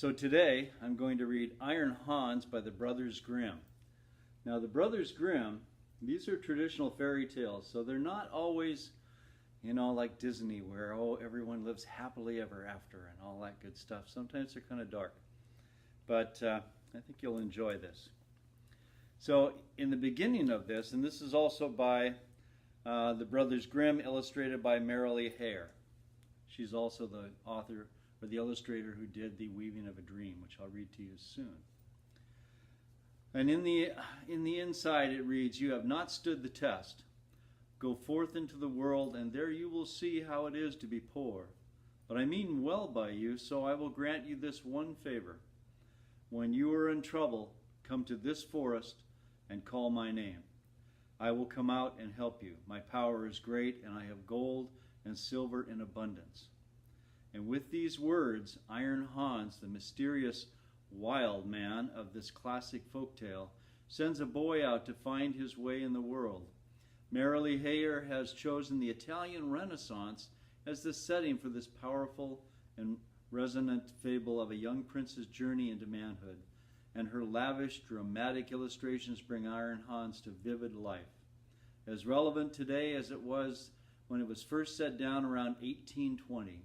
So today I'm going to read Iron Hans by the Brothers Grimm. Now the Brothers Grimm, these are traditional fairy tales, so they're not always, like Disney where, everyone lives happily ever after and all that good stuff. Sometimes they're kind of dark, but I think you'll enjoy this. So in the beginning of this, and this is also by the Brothers Grimm, illustrated by Merrily Hare. She's also the author or the illustrator who did The Weaving of a Dream, which I'll read to you soon. And in the inside it reads, "You have not stood the test. Go forth into the world, and there you will see how it is to be poor. But I mean well by you, so I will grant you this one favor. When you are in trouble, come to this forest and call my name. I will come out and help you. My power is great, and I have gold and silver in abundance." And with these words, Iron Hans, the mysterious wild man of this classic folktale, sends a boy out to find his way in the world. Merrily Hare has chosen the Italian Renaissance as the setting for this powerful and resonant fable of a young prince's journey into manhood, and her lavish, dramatic illustrations bring Iron Hans to vivid life. As relevant today as it was when it was first set down around 1820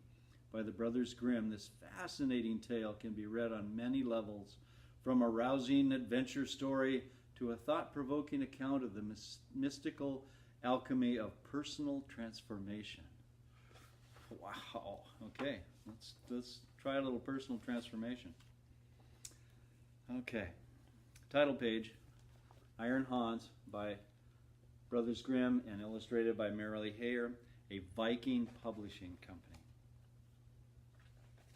by the Brothers Grimm, this fascinating tale can be read on many levels, from a rousing adventure story to a thought-provoking account of the mystical alchemy of personal transformation. Wow. Okay, let's try a little personal transformation. Okay, title page, Iron Hans by Brothers Grimm and illustrated by Merrily Hare, a Viking publishing company.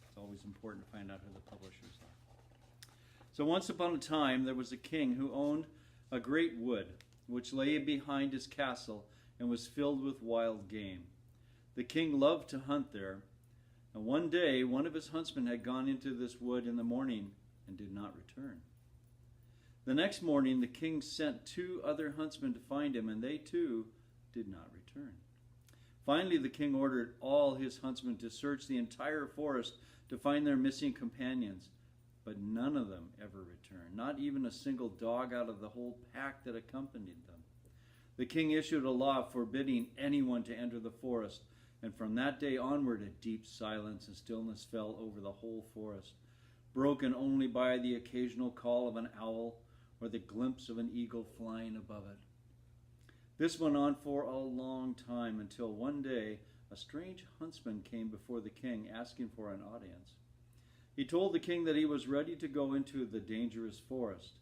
It's always important to find out who the publishers are. So once upon a time there was a king who owned a great wood, which lay behind his castle and was filled with wild game. The king loved to hunt there, and one day one of his huntsmen had gone into this wood in the morning and did not return. The next morning the king sent 2 other huntsmen to find him, and they too did not return. Finally the king ordered all his huntsmen to search the entire forest to find their missing companions, but none of them ever returned, not even a single dog out of the whole pack that accompanied them. The king issued a law forbidding anyone to enter the forest, and from that day onward a deep silence and stillness fell over the whole forest, broken only by the occasional call of an owl or the glimpse of an eagle flying above it. This went on for a long time, until one day a strange huntsman came before the king asking for an audience. He told the king that he was ready to go into the dangerous forest.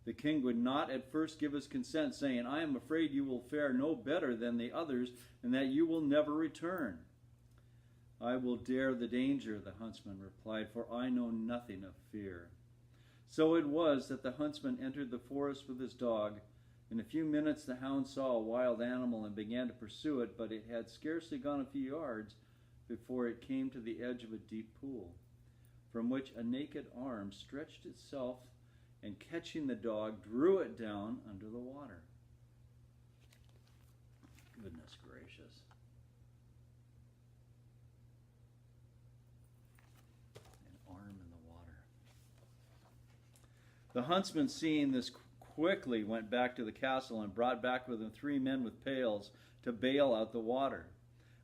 The king would not at first give his consent, saying, "I am afraid you will fare no better than the others, and that you will never return." "I will dare the danger," the huntsman replied, "for I know nothing of fear." So it was that the huntsman entered the forest with his dog. In a few minutes the hound saw a wild animal and began to pursue it, but it had scarcely gone a few yards before it came to the edge of a deep pool, from which a naked arm stretched itself and, catching the dog, drew it down under the water. Goodness gracious. An arm in the water. The huntsman, seeing this, quickly went back to the castle and brought back with him 3 men with pails to bail out the water.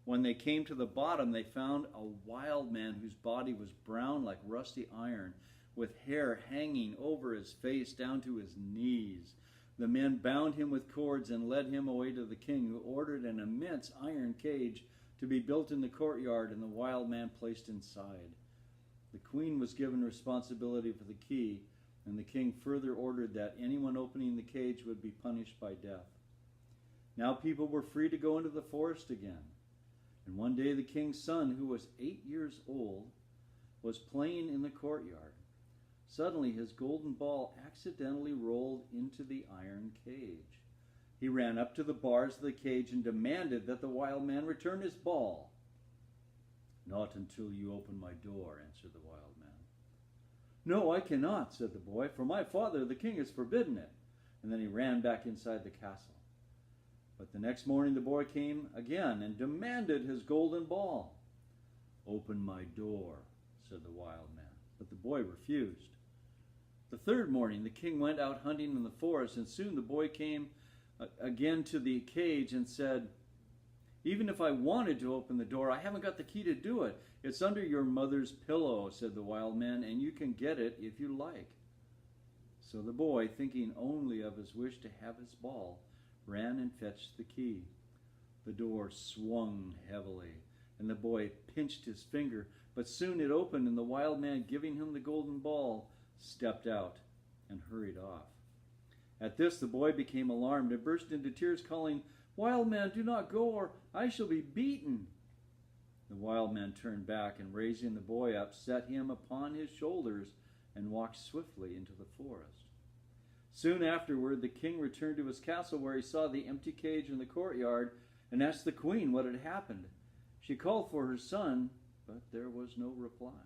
When they came to the bottom, they found a wild man whose body was brown like rusty iron, with hair hanging over his face down to his knees. The men bound him with cords and led him away to the king, who ordered an immense iron cage to be built in the courtyard and the wild man placed inside. The queen was given responsibility for the key, and the king further ordered that anyone opening the cage would be punished by death. Now people were free to go into the forest again. And one day the king's son, who was 8 years old, was playing in the courtyard. Suddenly his golden ball accidentally rolled into the iron cage. He ran up to the bars of the cage and demanded that the wild man return his ball. "Not until you open my door," answered the wild man. "No, I cannot," said the boy, "for my father, the king, has forbidden it." And then he ran back inside the castle. But the next morning the boy came again and demanded his golden ball. "Open my door," said the wild man. But the boy refused. The third morning the king went out hunting in the forest, and soon the boy came again to the cage and said, "Even if I wanted to open the door, I haven't got the key to do it. It's under your mother's pillow," said the wild man, "and you can get it if you like." So the boy, thinking only of his wish to have his ball, ran and fetched the key. The door swung heavily, and the boy pinched his finger, but soon it opened, and the wild man, giving him the golden ball, stepped out and hurried off. At this the boy became alarmed and burst into tears, calling, "Wild man, do not go, or I shall be beaten." The wild man turned back, and raising the boy up, set him upon his shoulders and walked swiftly into the forest. Soon afterward the king returned to his castle, where he saw the empty cage in the courtyard, and asked the queen what had happened. She called for her son, but there was no reply.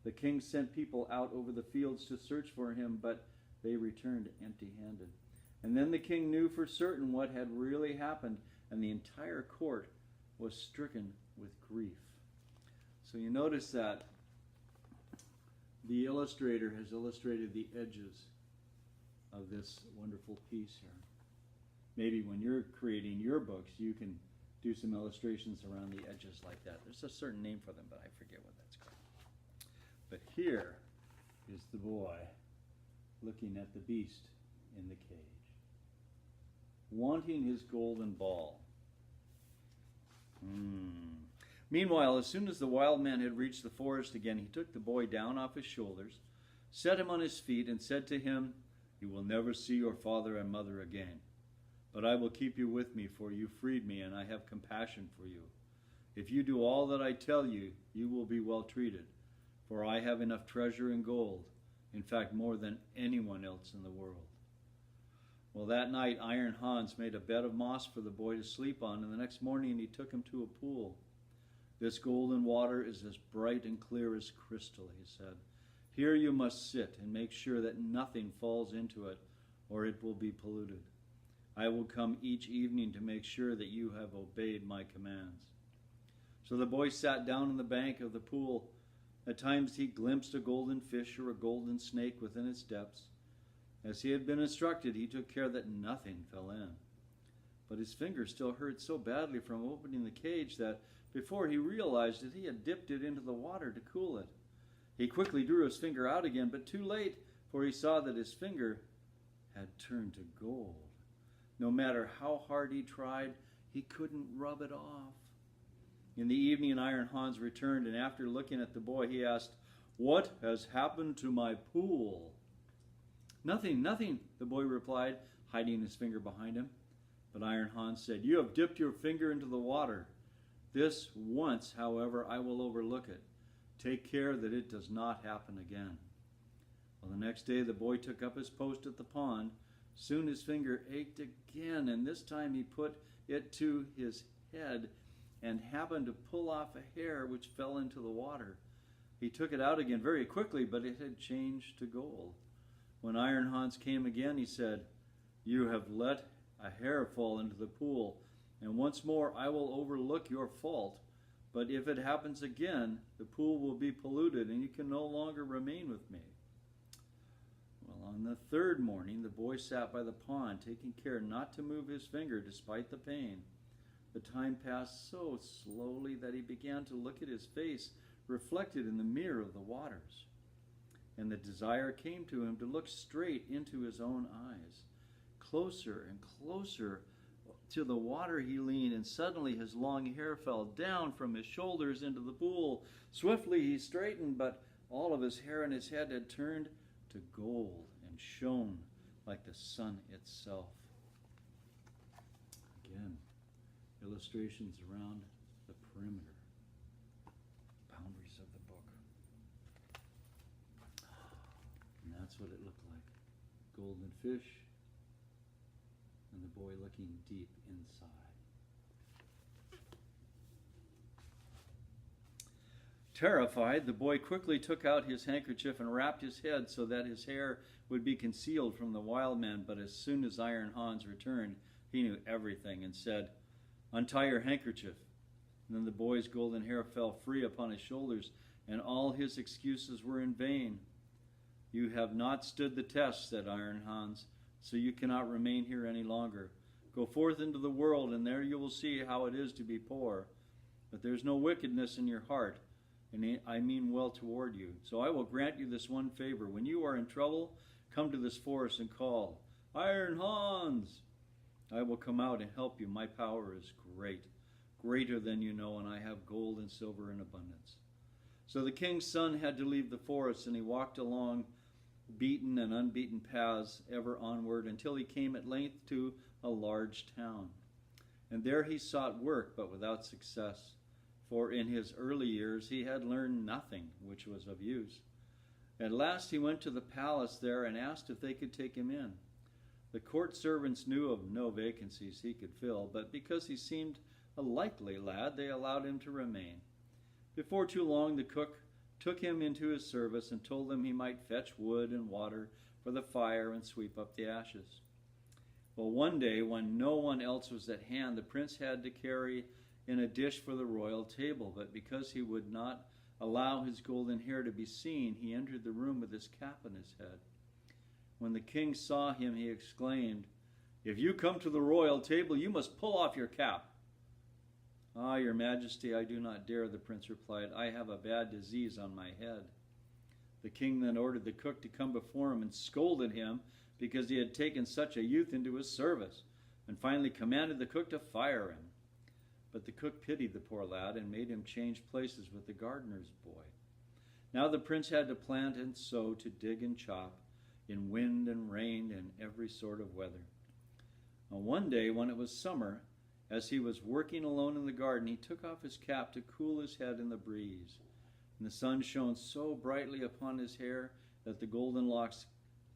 The king sent people out over the fields to search for him, but they returned empty-handed. And then the king knew for certain what had really happened, and the entire court was stricken with grief. So you notice that the illustrator has illustrated the edges of this wonderful piece here. Maybe when you're creating your books, you can do some illustrations around the edges like that. There's a certain name for them, but I forget what that's called. But here is the boy looking at the beast in the cage, wanting his golden ball. Meanwhile, as soon as the wild man had reached the forest again, he took the boy down off his shoulders, set him on his feet, and said to him, "You will never see your father and mother again. But I will keep you with me, for you freed me, and I have compassion for you. If you do all that I tell you, you will be well treated, for I have enough treasure in gold, in fact more than anyone else in the world." Well, that night Iron Hans made a bed of moss for the boy to sleep on, and the next morning he took him to a pool. "This golden water is as bright and clear as crystal," he said. "Here you must sit and make sure that nothing falls into it, or it will be polluted. I will come each evening to make sure that you have obeyed my commands." So the boy sat down on the bank of the pool. At times he glimpsed a golden fish or a golden snake within its depths. As he had been instructed, he took care that nothing fell in. But his finger still hurt so badly from opening the cage that before he realized it, he had dipped it into the water to cool it. He quickly drew his finger out again, but too late, for he saw that his finger had turned to gold. No matter how hard he tried, he couldn't rub it off. In the evening, Iron Hans returned, and after looking at the boy, he asked, "What has happened to my pool?" "Nothing, nothing," the boy replied, hiding his finger behind him. But Iron Hans said, "You have dipped your finger into the water. This once, however, I will overlook it. Take care that it does not happen again." Well, the next day the boy took up his post at the pond. Soon his finger ached again, and this time he put it to his head and happened to pull off a hair which fell into the water. He took it out again very quickly, but it had changed to gold. When Iron Hans came again, he said, "You have let a hair fall into the pool, and once more I will overlook your fault. But if it happens again, the pool will be polluted, and you can no longer remain with me." Well, on the third morning, the boy sat by the pond, taking care not to move his finger despite the pain. The time passed so slowly that he began to look at his face reflected in the mirror of the waters. And the desire came to him to look straight into his own eyes. Closer and closer to the water he leaned, and suddenly his long hair fell down from his shoulders into the pool. Swiftly he straightened, but all of his hair on his head had turned to gold and shone like the sun itself. Again, illustrations around the perimeter, boundaries of the book. And that's what it looked like. Golden fish and the boy looking deep inside. Terrified, the boy quickly took out his handkerchief and wrapped his head so that his hair would be concealed from the wild man. But as soon as Iron Hans returned, he knew everything and said, "Untie your handkerchief." And then the boy's golden hair fell free upon his shoulders, and all his excuses were in vain. "You have not stood the test," said Iron Hans, "so you cannot remain here any longer. Go forth into the world, and there you will see how it is to be poor. But there is no wickedness in your heart, and I mean well toward you. So I will grant you this one favor. When you are in trouble, come to this forest and call, 'Iron Hans!' I will come out and help you. My power is great, greater than you know, and I have gold and silver in abundance." So the king's son had to leave the forest, and he walked along beaten and unbeaten paths ever onward until he came at length to a large town. And there he sought work, but without success, for in his early years he had learned nothing which was of use. At last he went to the palace there and asked if they could take him in. The court servants knew of no vacancies he could fill, but because he seemed a likely lad, they allowed him to remain. Before too long, the cook took him into his service and told him he might fetch wood and water for the fire and sweep up the ashes. Well, one day, when no one else was at hand, the prince had to carry in a dish for the royal table, but because he would not allow his golden hair to be seen, he entered the room with his cap on his head. When the king saw him, he exclaimed, "If you come to the royal table, you must pull off your cap." "Ah, your majesty, I do not dare," the prince replied. "I have a bad disease on my head." The king then ordered the cook to come before him and scolded him because he had taken such a youth into his service, and finally commanded the cook to fire him. But the cook pitied the poor lad and made him change places with the gardener's boy. Now the prince had to plant and sow, to dig and chop, in wind and rain and every sort of weather. Now one day, when it was summer, as he was working alone in the garden, he took off his cap to cool his head in the breeze. And the sun shone so brightly upon his hair that the golden locks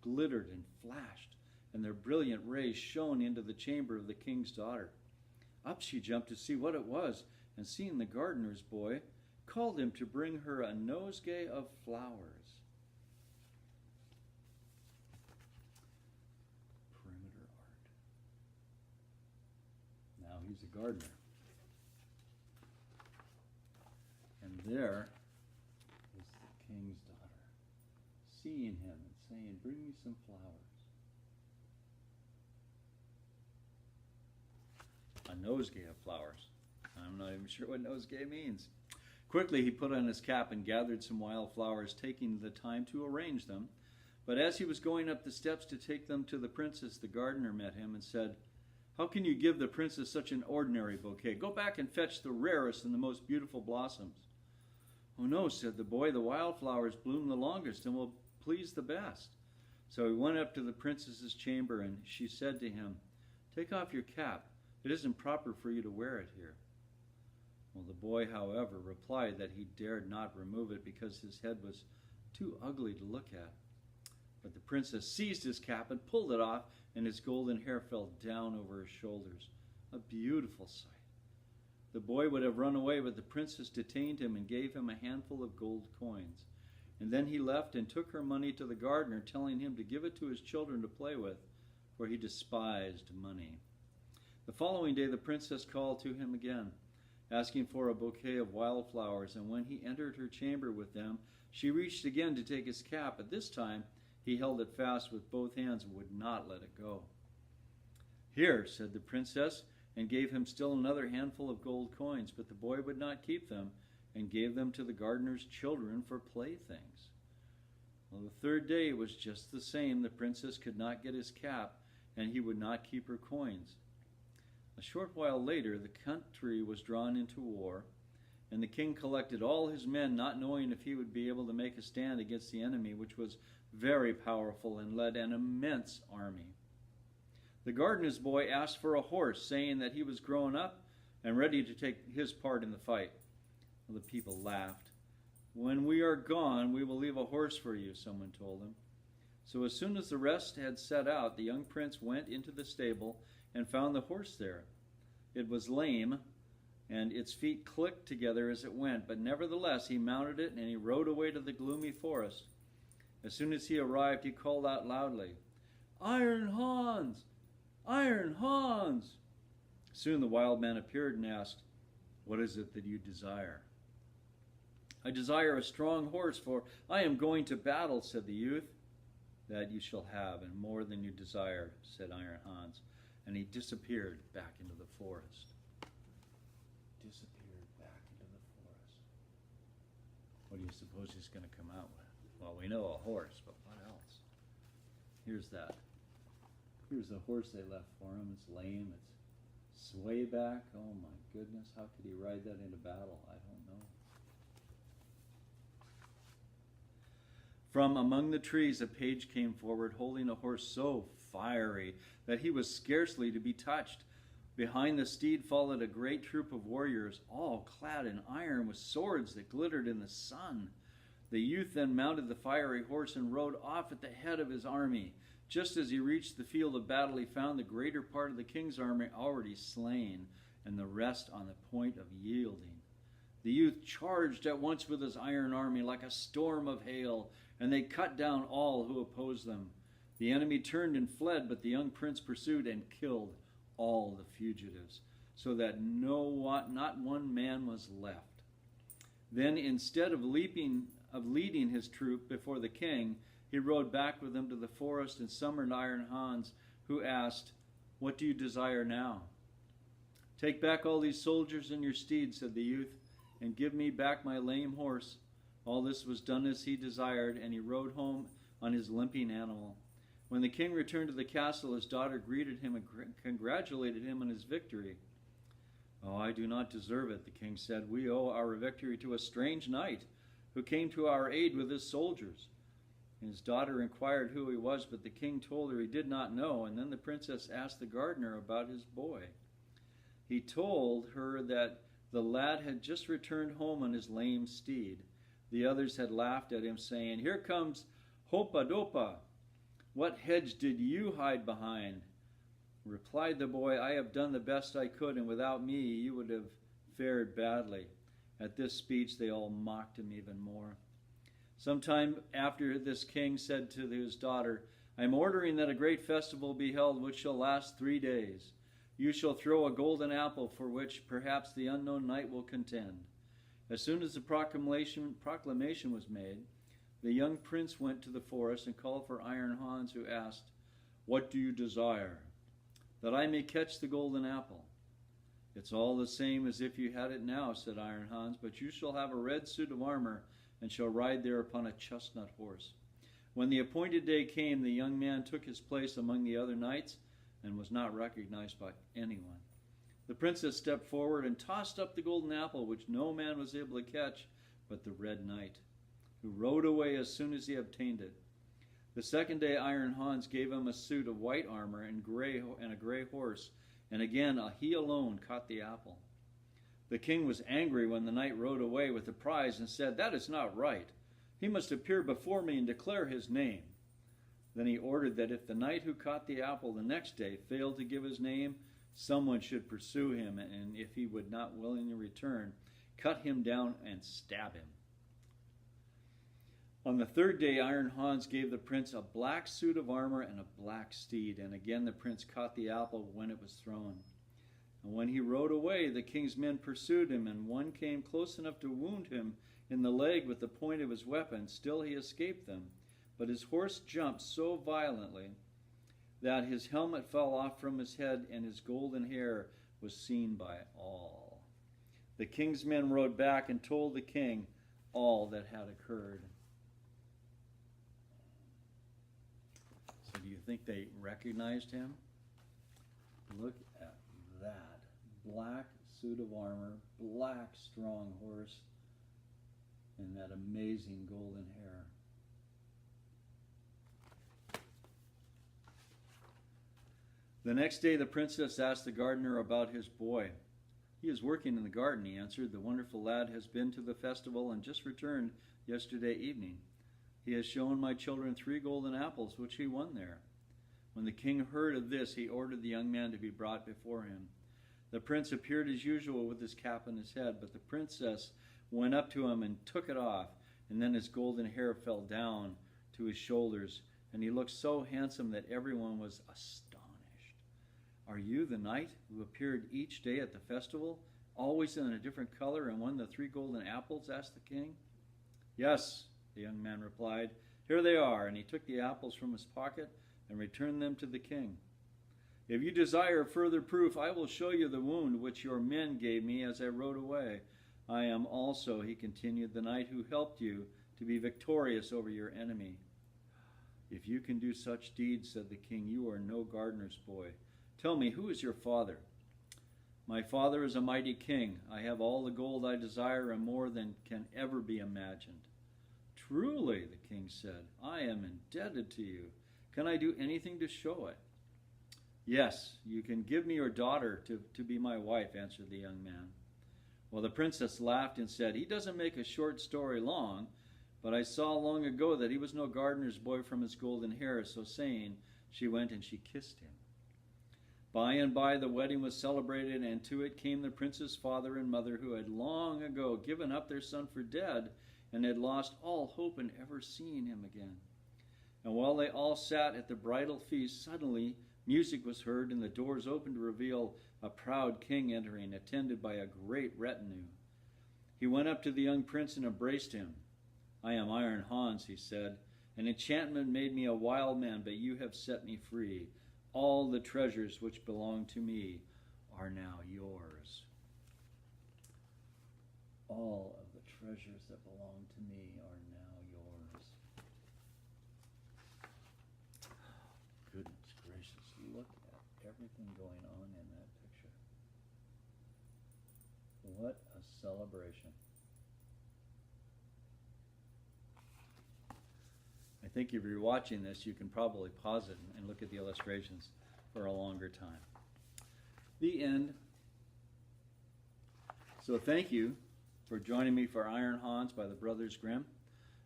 glittered and flashed, and their brilliant rays shone into the chamber of the king's daughter. Up she jumped to see what it was, and seeing the gardener's boy, called him to bring her a nosegay of flowers. Perimeter art. Now he's a gardener. And there is the king's daughter, seeing him and saying, "Bring me some flowers." A nosegay of flowers. I'm not even sure what nosegay means. Quickly he put on his cap and gathered some wild flowers, taking the time to arrange them. But as he was going up the steps to take them to the princess, the gardener met him and said, "How can you give the princess such an ordinary bouquet? Go back and fetch the rarest and the most beautiful blossoms." "Oh no," said the boy, "the wildflowers bloom the longest and will please the best." So he went up to the princess's chamber, and she said to him, "Take off your cap. It isn't proper for you to wear it here." Well, the boy, however, replied that he dared not remove it because his head was too ugly to look at. But the princess seized his cap and pulled it off, and his golden hair fell down over his shoulders. A beautiful sight. The boy would have run away, but the princess detained him and gave him a handful of gold coins. And then he left and took her money to the gardener, telling him to give it to his children to play with, for he despised money. The following day the princess called to him again, asking for a bouquet of wildflowers, and when he entered her chamber with them, she reached again to take his cap, but this time he held it fast with both hands and would not let it go. "Here," said the princess, and gave him still another handful of gold coins, but the boy would not keep them, and gave them to the gardener's children for playthings. Well, the third day it was just the same. The princess could not get his cap, and he would not keep her coins. A short while later, the country was drawn into war, and the king collected all his men, not knowing if he would be able to make a stand against the enemy, which was very powerful and led an immense army. The gardener's boy asked for a horse, saying that he was grown up and ready to take his part in the fight. Well, the people laughed. "When we are gone, we will leave a horse for you," someone told him. So as soon as the rest had set out, the young prince went into the stable and found the horse there. It was lame, and its feet clicked together as it went, but nevertheless he mounted it, and he rode away to the gloomy forest. As soon as he arrived, he called out loudly, "Iron Hans! Iron Hans!" Soon the wild man appeared and asked, "What is it that you desire?" I desire a strong horse, for I am going to battle, said the youth. That you shall have, and more than you desire, said Iron Hans, and he disappeared back into the forest. Disappeared back into the forest. What do you suppose he's going to come out with? Well, we know a horse, but what else? Here's that. Here's the horse they left for him. It's lame. It's swayback. Oh my goodness, how could he ride that into battle? I don't know. From among the trees a page came forward, holding a horse so fiery that he was scarcely to be touched. Behind the steed followed a great troop of warriors, all clad in iron with swords that glittered in the sun. The youth then mounted the fiery horse and rode off at the head of his army. Just as he reached the field of battle, he found the greater part of the king's army already slain, and the rest on the point of yielding. The youth charged at once with his iron army like a storm of hail, and they cut down all who opposed them. The enemy turned and fled, but the young prince pursued and killed all the fugitives, so that not one man was left. Then, instead of leading his troop before the king, he rode back with them to the forest and summoned Iron Hans, who asked, "What do you desire now?" "Take back all these soldiers and your steeds," said the youth, "and give me back my lame horse." All this was done as he desired, and he rode home on his limping animal. When the king returned to the castle, his daughter greeted him and congratulated him on his victory. "Oh, I do not deserve it," the king said. "We owe our victory to a strange knight who came to our aid with his soldiers." And his daughter inquired who he was, but the king told her he did not know, and then the princess asked the gardener about his boy. He told her that the lad had just returned home on his lame steed. The others had laughed at him, saying, "Here comes Hopa Dopa. What hedge did you hide behind?" Replied the boy, "I have done the best I could, and without me you would have fared badly." At this speech they all mocked him even more. Sometime after this, king said to his daughter, "I am ordering that a great festival be held which shall last 3 days. You shall throw a golden apple for which perhaps the unknown knight will contend." As soon as the proclamation was made, the young prince went to the forest and called for Iron Hans, who asked, "What do you desire?" "That I may catch the golden apple." "It's all the same as if you had it now," said Iron Hans, "but you shall have a red suit of armor and shall ride there upon a chestnut horse." When the appointed day came, the young man took his place among the other knights and was not recognized by anyone. The princess stepped forward and tossed up the golden apple, which no man was able to catch but the Red Knight, who rode away as soon as he obtained it. The second day Iron Hans gave him a suit of white armor and a gray horse, and again he alone caught the apple. The king was angry when the knight rode away with the prize and said, "That is not right. He must appear before me and declare his name." Then he ordered that if the knight who caught the apple the next day failed to give his name, someone should pursue him, and if he would not willingly return, cut him down and stab him. On the third day, Iron Hans gave the prince a black suit of armor and a black steed, and again the prince caught the apple when it was thrown. And when he rode away, the king's men pursued him, and one came close enough to wound him in the leg with the point of his weapon. Still he escaped them, but his horse jumped so violently that his helmet fell off from his head, and his golden hair was seen by all. The king's men rode back and told the king all that had occurred. So do you think they recognized him? Look at that. Black suit of armor, black strong horse, and that amazing golden hair. The next day the princess asked the gardener about his boy. "He is working in the garden," he answered. "The wonderful lad has been to the festival and just returned yesterday evening. He has shown my children 3 golden apples which he won there." When the king heard of this, he ordered the young man to be brought before him. The prince appeared as usual with his cap on his head, but the princess went up to him and took it off, and then his golden hair fell down to his shoulders, and he looked so handsome that everyone was astonished. "Are you the knight who appeared each day at the festival, always in a different color, and won the 3 golden apples?" asked the king. Yes, the young man replied. Here they are. And he took the apples from his pocket and returned them to the king. If you desire further proof, I will show you the wound which your men gave me as I rode away. I am also, he continued, the knight who helped you to be victorious over your enemy. If you can do such deeds, said the king, you are no gardener's boy. Tell me, who is your father? My father is a mighty king. I have all the gold I desire and more than can ever be imagined. Truly, the king said, I am indebted to you. Can I do anything to show it? Yes, you can give me your daughter to be my wife, answered the young man. Well, the princess laughed and said, he doesn't make a short story long, but I saw long ago that he was no gardener's boy from his golden hair. So saying, she went and she kissed him. By and by the wedding was celebrated, and to it came the prince's father and mother, who had long ago given up their son for dead and had lost all hope in ever seeing him again. And while they all sat at the bridal feast, suddenly music was heard, and the doors opened to reveal a proud king entering, attended by a great retinue. He went up to the young prince and embraced him. I am Iron Hans, he said. An enchantment made me a wild man, but you have set me free. All the treasures which belong to me are now yours. All of the treasures that belong to me are now yours. Goodness gracious, look at everything going on in that picture. What a celebration. I think if you're watching this, you can probably pause it and look at the illustrations for a longer time. The end. So thank you for joining me for Iron Hans by the Brothers Grimm.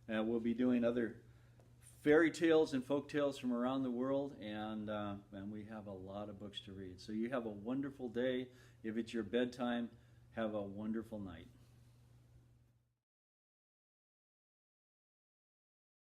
We'll be doing other fairy tales and folk tales from around the world, and we have a lot of books to read. So you have a wonderful day. If it's your bedtime, have a wonderful night.